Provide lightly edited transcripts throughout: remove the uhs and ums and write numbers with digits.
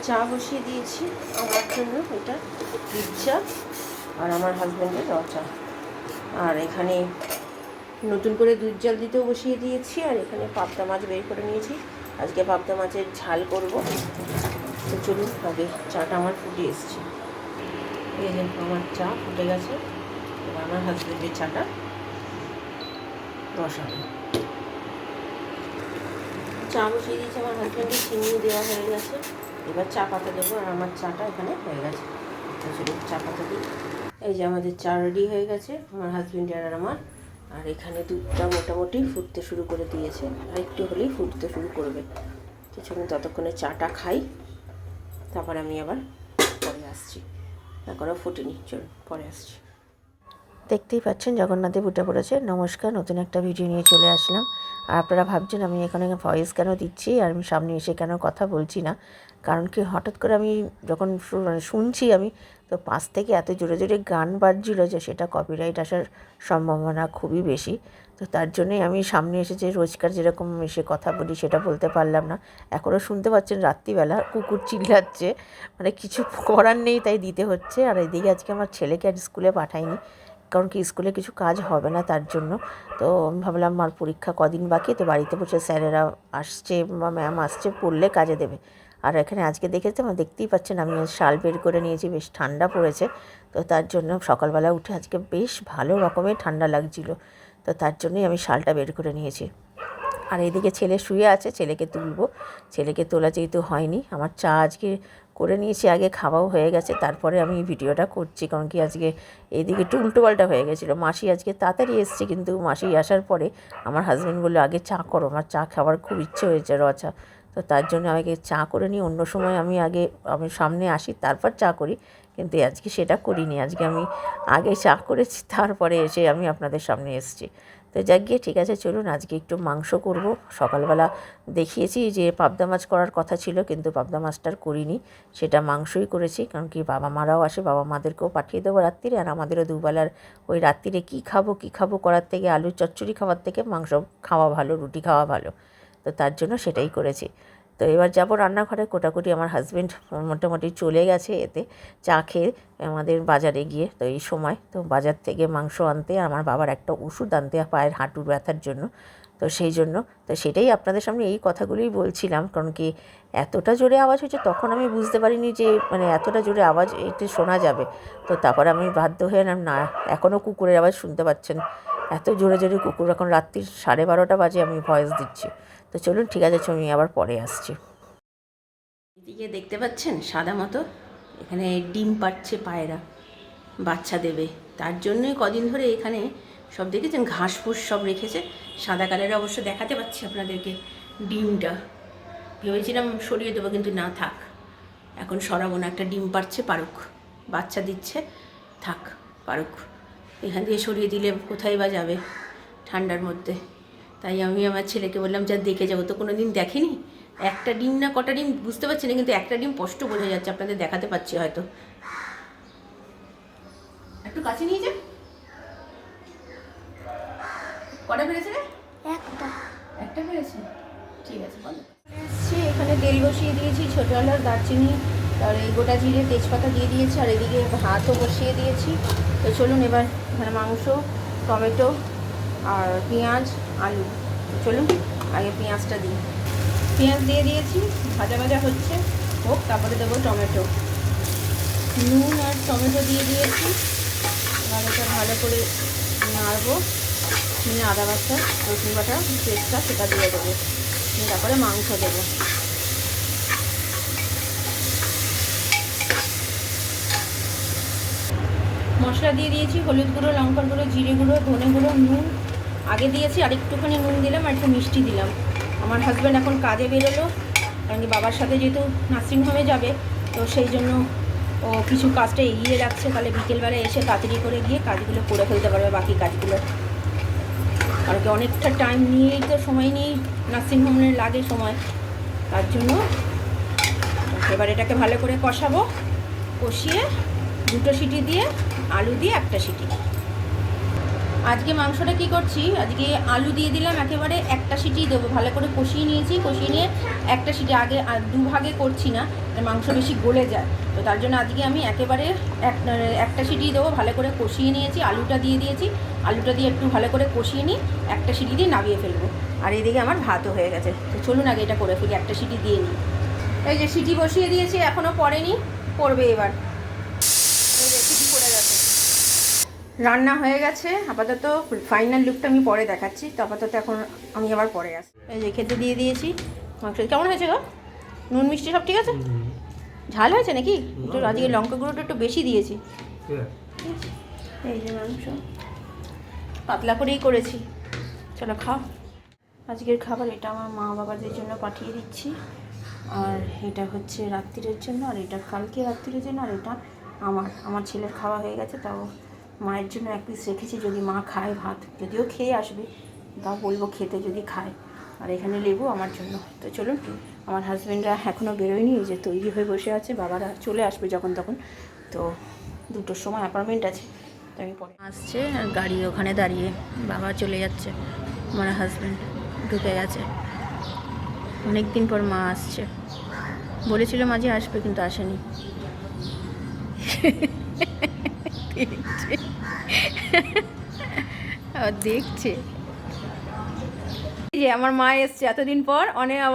চা বসিয়ে দিয়েছি আমার জন্য, এটা দুধ চা আর আমার হাজব্যান্ডের র চা। আর এখানে নতুন করে দুধ জল দিতেও বসিয়ে দিয়েছি। আর এখানে পাবদা মাছ বের করে নিয়েছি, আজকে পাবদা মাছের ঝাল করব। তো চলুন, আগে চাটা আমার ফুটে এসছে। এই যে আমার চা ফুটে গেছে, এবার আমার হাজব্যান্ডের চাটা বসাবো। চা বসিয়ে দিয়েছি, আমার হাজব্যান্ডের চিনিও দেওয়া হয়ে গেছে। এবার চা পাতা দেবো, আর আমার চাটা এখানে হয়ে গেছে। চলুন চা পাতা দিই। এই যে আমাদের চা রেডি হয়ে গেছে, আমার হাজব্যান্ডের আর আমার। আর এখানে দুধটা মোটামুটি ফুটতে শুরু করে দিয়েছে, আর একটু হলেই ফুটতে শুরু করবে। তো চলুন ততক্ষণে চাটা খাই, তারপর আমি আবার পরে আসছি। এখনও ফুটেনি, চলুন পরে আসছি। দেখতেই পাচ্ছেন জগন্নাথদেব উঠে পড়েছে। নমস্কার, নতুন একটা ভিডিও নিয়ে চলে আসলাম। আর আপনারা ভাবছেন আমি এখানে ভয়েস কেন দিচ্ছি আর আমি সামনে এসে কেন কথা বলছি না। কারণ কি, হঠাৎ করে আমি যখন শুনছি আমি, তো পাশ থেকে এত জোরে জোরে গান বাজছিল যে সেটা কপিরাইট আসার সম্ভাবনা খুবই বেশি। তো তার জন্যই আমি সামনে এসে যে রোজকার যেরকম এসে কথা বলি সেটা বলতে পারলাম না। এখনও শুনতে পাচ্ছেন রাত্রিবেলা কুকুর চিল্লাচ্ছে, মানে কিছু করার নেই, তাই দিতে হচ্ছে। আর এদিকে আজকে আমার ছেলেকে আর স্কুলে পাঠাইনি, কারণ কি স্কুলে কিছু কাজ হবে না তার জন্য। তো আমি ভাবলাম আমার পরীক্ষা কদিন বাকি, তো বাড়িতে বসে স্যারেরা আসছে বা ম্যাম আসছে, পড়লে কাজে দেবে। আর এখানে আজকে আমার দেখতেই পাচ্ছেন আমি শাল বের করে নিয়েছি, বেশ ঠান্ডা পড়েছে। তো তার জন্য সকালবেলা উঠে আজকে বেশ ভালো রকমের ঠান্ডা লাগছিল, তো তার জন্যই আমি শালটা বের করে নিয়েছি। আর এদিকে ছেলে শুয়ে আছে, ছেলেকে তুলবো। ছেলেকে তোলা যেহেতু হয়নি, আমার চা আজকে করে নিয়েছি, আগে খাওয়াও হয়ে গেছে, তারপরে আমি ভিডিওটা করছি। কারণ কি আজকে এইদিকে একটু উল্টোপাল্টা হয়ে গেছিলো। মাসি আজকে তাড়াতাড়ি এসছে, কিন্তু মাসি আসার পরে আমার হাজব্যান্ড বললো আগে চা করো, আমার চা খাওয়ার খুব ইচ্ছে হয়েছে, র চা। তো তার জন্য আমাকে চা করে নিই। অন্য সময় আমি সামনে আসি তারপর চা করি, কিন্তু আজকে সেটা করিনি। আজকে আমি আগে চা করেছি, তারপরে এসে আমি আপনাদের সামনে এসেছি। তো যাক গিয়ে ঠিক আছে, চলুন আজকে একটু মাংস করব। সকালবেলা দেখিয়েছি যে পাবদা মাছ করার কথা ছিল, কিন্তু পাবদা মাছটার করিনি, সেটা মাংসই করেছি। কারণ কি বাবা মারাও আসে, বাবা মাদেরকেও পাঠিয়ে দেবো রাত্রিরে, আর আমাদেরও দুবেলার ওই রাত্রিরে কী খাবো করার থেকে, আলুর চচ্চড়ি খাওয়ার থেকে মাংস খাওয়া ভালো, রুটি খাওয়া ভালো। তো তার জন্য সেটাই করেছি। তো এবার যাব রান্নাঘরে। কোটাকুটি আমার হাজব্যান্ড মোটামুটি চলে গেছে এতে চা খেয়ে আমাদের বাজারে গিয়ে। তো এই সময় তো বাজার থেকে মাংস আনতে, আমার বাবার একটা ওষুধ আনতে পায়ের হাঁটুর ব্যথার জন্য। তো সেই জন্য তো সেটাই আপনাদের সামনে এই কথাগুলোই বলছিলাম। কারণ কি এতটা জোরে আওয়াজ হচ্ছে, তখন আমি বুঝতে পারিনি যে মানে এতটা জোরে আওয়াজ একটু শোনা যাবে। তো তারপর আমি বাধ্য হয়ে না, এখনও কুকুরের আওয়াজ শুনতে পাচ্ছেন, এত জোরে জোরে কুকুর। এখন রাত্রি 12:30 বাজে আমি ভয়েস দিচ্ছি। তো চলুন ঠিক আছে, আমি আবার পরে আসছি। এদিকে দেখতে পাচ্ছেন সাদা মতো, এখানে ডিম পাড়ছে পায়রা, বাচ্চা দেবে। তার জন্যই কদিন ধরে এখানে সব দেখেছেন ঘাস ফুস সব রেখেছে, সাদা কালারের। অবশ্য দেখাতে পাচ্ছি আপনাদেরকে ডিমটা, ভেবেছিলাম সরিয়ে দেবো, কিন্তু না, থাক, এখন সরাবো না। একটা ডিম পাড়ছে, পারুক, বাচ্চা দিচ্ছে, থাক, পারুক। এখান দিয়ে সরিয়ে দিলে কোথায় বা যাবে ঠান্ডার মধ্যে। তাই আমি আমার ছেলেকে বললাম যা দেখে যাবো, তো কোনো দিন দেখেনি। একটা ডিম না কটা ডিম বুঝতে পারছি না, কিন্তু একটা ডিম স্পষ্ট বোঝা যাচ্ছে, আপনাদের দেখাতে পাচ্ছি হয়তো। একটু কাছে নিয়ে যান। কটা পেরেছে রে? একটা পেরেছে, ঠিক আছে বলো। এখানে তেল বসিয়ে দিয়েছি, ছোটো এলাচ, দারচিনি, আর এই গোটা জিরে, তেজপাতা দিয়ে দিয়েছি, আর এদিকে ভাতও বসিয়ে দিয়েছি। তো চলুন এবার এখানে মাংস, টমেটো আর পেঁয়াজ, আলু। চলুন আগে পেঁয়াজটা দিই। পেঁয়াজ দিয়ে দিয়েছি, ভাজা ভাজা হচ্ছে, হোক, তারপরে দেবো টমেটো। নুন আর টমেটো দিয়ে দিয়েছি। এবার এটা ভালো করে নাড়বো, নিয়ে আদা বাটা, রসুন বাটা, পেস্টটা সেটা দিয়ে দেবো, তারপরে মাংস দেবো। মশলা দিয়ে দিয়েছি, হলুদ গুঁড়ো, লঙ্কার গুঁড়ো, জিরে গুঁড়ো, ধনে গুঁড়ো, নুন আগে দিয়েছি, আর একটুখানি নুন দিলাম, আর একটু মিষ্টি দিলাম। আমার হাজব্যান্ড এখন কাজে বেরোলো, কারণ কি বাবার সাথে যেহেতু নার্সিংহোমে যাবে, তো সেই জন্য ও কিছু কাজটা এগিয়ে রাখছে, তাহলে বিকেলবেলা এসে তাড়াতাড়ি করে গিয়ে কাজগুলো করে ফেলতে পারবে, বাকি কাজগুলো। কারণ কি অনেকটা টাইম নিয়েই তো, সময় নিয়েই নার্সিংহোমে লাগে সময়, তার জন্য। এবার এটাকে ভালো করে কষাবো, কষিয়ে 2টো সিটি দিয়ে, আলু দিয়ে 1টা সিটি। আজকে মাংসটা কি করছি, আজকে আলু দিয়ে দিলাম, একেবারে একটা সিটি দেবো, ভালো করে কষিয়ে নিয়েছি, কষিয়ে নিয়ে একটা সিটি আগে দুভাগে করছি না, মাংস বেশি গলে যায়, তো তার জন্য আজকে আমি একেবারে একটা সিটি দেবো, ভালো করে কষিয়ে নিয়েছি, আলুটা দিয়ে দিয়েছি, আলুটা দিয়ে একটু ভালো করে কষিয়ে নিই, একটা সিটি দিয়ে নামিয়ে ফেলবো। আর এদিকে আমার ভাতও হয়ে গেছে, তো চলুন আগে এটা করে ফেলি, একটা সিটি দিয়ে নিই। এই যে সিটি বসিয়ে দিয়েছি, এখনও পড়েনি, পড়বে এবার। এই যে সিটি পড়ে গেছে, রান্না হয়ে গেছে। আপাতত ফাইনাল লুকটা আমি পরে দেখাচ্ছি, তো আপাতত এখন আমি আবার পরে আসি। এই যে খেতে দিয়ে দিয়েছি মাংস। কেমন হয়েছে গো? নুন মিষ্টি সব ঠিক আছে? ঝাল হয়েছে নাকি? একটু আজকে লঙ্কা গুঁড়োটা একটু বেশি দিয়েছি। এই যে মাংস পাতলা করেই করেছি, চলো খাও। আজকের খাবার এটা আমার মা বাবাদের জন্য পাঠিয়ে দিচ্ছি, আর এটা হচ্ছে রাত্রিরের জন্য, আর এটা কালকে রাত্রিরের জন্য, আর এটা আমার ছেলের খাওয়া হয়ে গেছে, তাও মায়ের জন্য এক পিস রেখেছি, যদি মা খায় ভাত, যদিও খেয়ে আসবে, তাও বলবো খেতে যদি খায়। আর এখানে লেবু আমার জন্য। তো চলুন, আমার হাজব্যান্ডরা এখনও বেরোয়নি, এই যে তৈরি হয়ে বসে আছে, বাবারা চলে আসবে যখন তখন, তো 2টোর সময় অ্যাপার্টমেন্ট আছে, তো আমি পরে আসছে। আর গাড়ি ওখানে দাঁড়িয়ে, বাবা চলে যাচ্ছে, আমার হাজব্যান্ড ঢুকে গেছে। অনেক দিন পর মা আসছে, বলেছিল মাঝে আসবে কিন্তু আসেনি। দেখছে যে আমার মা এসছে এতদিন পর।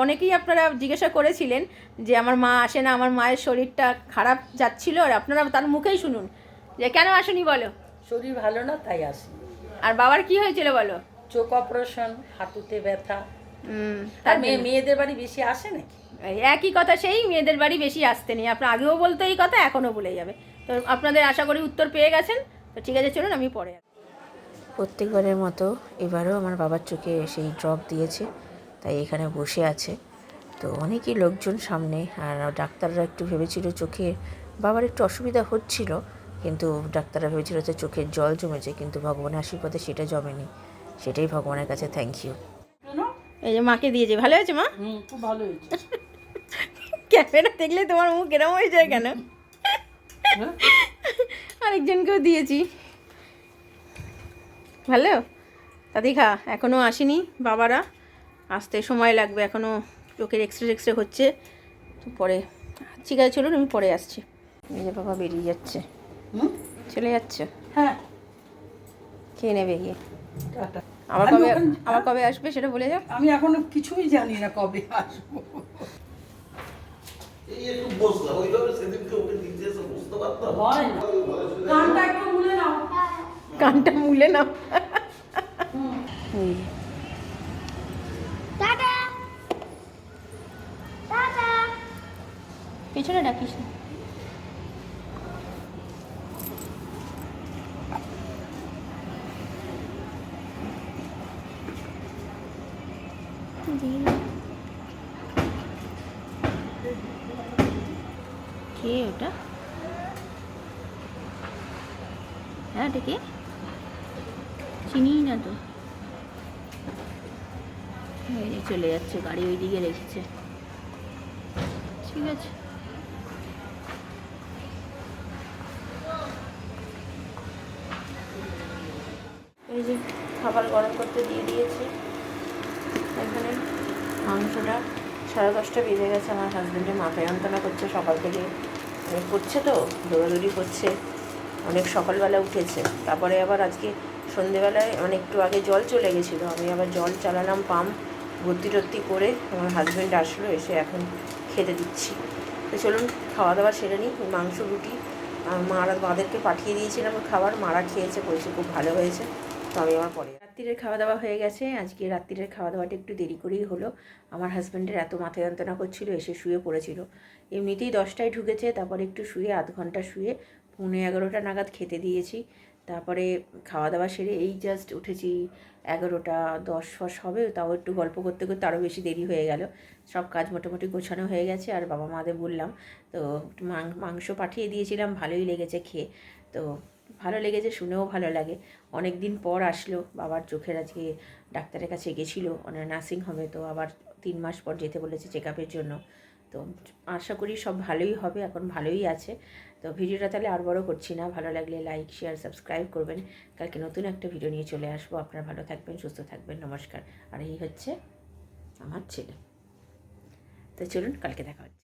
অনেকেই আপনারা জিজ্ঞাসা করেছিলেন যে আমার মা আসে না, আমার মায়ের শরীরটা খারাপ যাচ্ছিল, আর আপনারা তার মুখেই শুনুন যে কেন আসেনি বলো। শরীর ভালো না তাই আসি। আর বাবার কি হয়েছিল বলো? চোখ অপারেশন, হাঁটুতে ব্যথা। তার মেয়েদের বাড়ি বেশি আসে নাকি? একই কথা, সেই মেয়েদের বাড়ি বেশি আসতে নেই, আপনার আগেও বলতো এই কথা, এখনও বলে যাবে। তো আপনাদের আশা করি উত্তর পেয়ে গেছেন, তো ঠিক আছে চলুন আমি পরে। প্রত্যেকবারের মতো এবারেও আমার বাবার চোখে সেই ড্রপ দিয়েছে, তাই এখানে বসে আছে। তো অনেকই লোকজন সামনে, আর ডাক্তাররা একটু ভেবেছিল চোখে বাবার একটু অসুবিধা হচ্ছিল, কিন্তু ডাক্তাররা ভেবেছিল যে চোখের জল জমেছে, কিন্তু ভগবানের আশীর্বাদে সেটা জমেনি, সেটাই ভগবানের কাছে থ্যাংক ইউ। এই যে মাকে দিয়েছে, ভালো হয়েছে মা? খুব ভালো হয়েছে। ক্যামেরা দেখলে তোমার মুখ এরম হয়ে যায় কেন? আরেকজনকেও দিয়েছি। ভালো দাদি খা, এখনও আসেনি বাবারা, আসতে সময় লাগবে, এখনও চোখের এক্সরে হচ্ছে, তো পরে। ঠিক আছে চলুন আমি পরে আসছি। এই যে বাবা বেরিয়ে যাচ্ছে, চলে যাচ্ছে। হ্যাঁ, খেয়ে নেবে গিয়ে। টাটা। আবার কবে আসবে সেটা বলে যাও। আমি এখনো কিছুই জানি না কবে আসবো। এই একটু বসলাম, ওইভাবে সেদিনকে ওকে দিতে এসে বুঝতে পারতাম। কানটা একটু মুলে নাও। কানটা মুলে নাও। এই যে। পেছনে ডাকিস না। কে ওটা? হ্যাঁ ওটা কে? চিনি না তো। এই যে চলে যাচ্ছে, গাড়ি ওই দিকে রেখেছে। ঠিক আছে, এই যে খাবার গরম করতে দিয়ে দিয়েছি। এখানে মাংসটা 10:30 বেজে গেছে, আমার হাজব্যান্ডের মাথায় যন্ত্রণা করছে, সকাল থেকে করছে, তো দৌড়াদৌড়ি করছে, অনেক সকালবেলা উঠেছে। তারপরে আবার আজকে সন্ধেবেলায় মানে একটু আগে জল চলে গেছিলো, আমি আবার জল চালালাম, পাম্প ভর্তি করে। আমার হাজব্যান্ড আসলো, এসে এখন খেতে দিচ্ছি। তো চলুন খাওয়া দাওয়া সেরে নিই। মাংস রুটি মারা মাদেরকে পাঠিয়ে দিয়েছিলাম খাবার, মারা খেয়েছে, বলছে খুব ভালো হয়েছে। তো আমি আমার পরে রাত্রিরের খাওয়া দাওয়া হয়ে গেছে। আজকে রাত্রিরের খাওয়া দাওয়াটা একটু দেরি করেই হলো। আমার হাজব্যান্ডের এত মাথা যন্ত্রণা করছিল, এসে শুয়ে পড়েছিল। এমনিতেই 10টায় ঢুকেছে, তারপরে একটু শুয়ে আধ ঘন্টা শুয়ে 11:30 নাগাদ খেতে দিয়েছি। তারপরে খাওয়া দাওয়া সেরে এই জাস্ট উঠেছি, 11:10 হবে, তাও একটু গল্প করতে করতে আরও বেশি দেরি হয়ে গেল। সব কাজ মোটামুটি গোছানো হয়ে গেছে, আর বাবা মাদের বললাম, তো মাংস পাঠিয়ে দিয়েছিলাম, ভালোই লেগেছে খেয়ে। তো ভালো লেগেছে, শুনেও ভালো লাগে। অনেক দিন পর আসলো, বাবার চোখের আজকে ডাক্তারের কাছে গেছিলো, নার্সিং হোমে, তো আবার 3 মাস পর যেতে বলেছে চেক আপের জন্য। তো আশা করি সব ভালোই হবে, এখন ভালোই আছে। তো ভিডিওটা তাহলে আর বড় করছি না, ভালো লাগলে লাইক শেয়ার সাবস্ক্রাইব করবেন। কালকে নতুন একটা ভিডিও নিয়ে চলে আসবো। আপনারা ভালো থাকবেন, সুস্থ থাকবেন, নমস্কার। আর এই হচ্ছে আমার ছেলে। তো চলুন, কালকে দেখা হচ্ছে।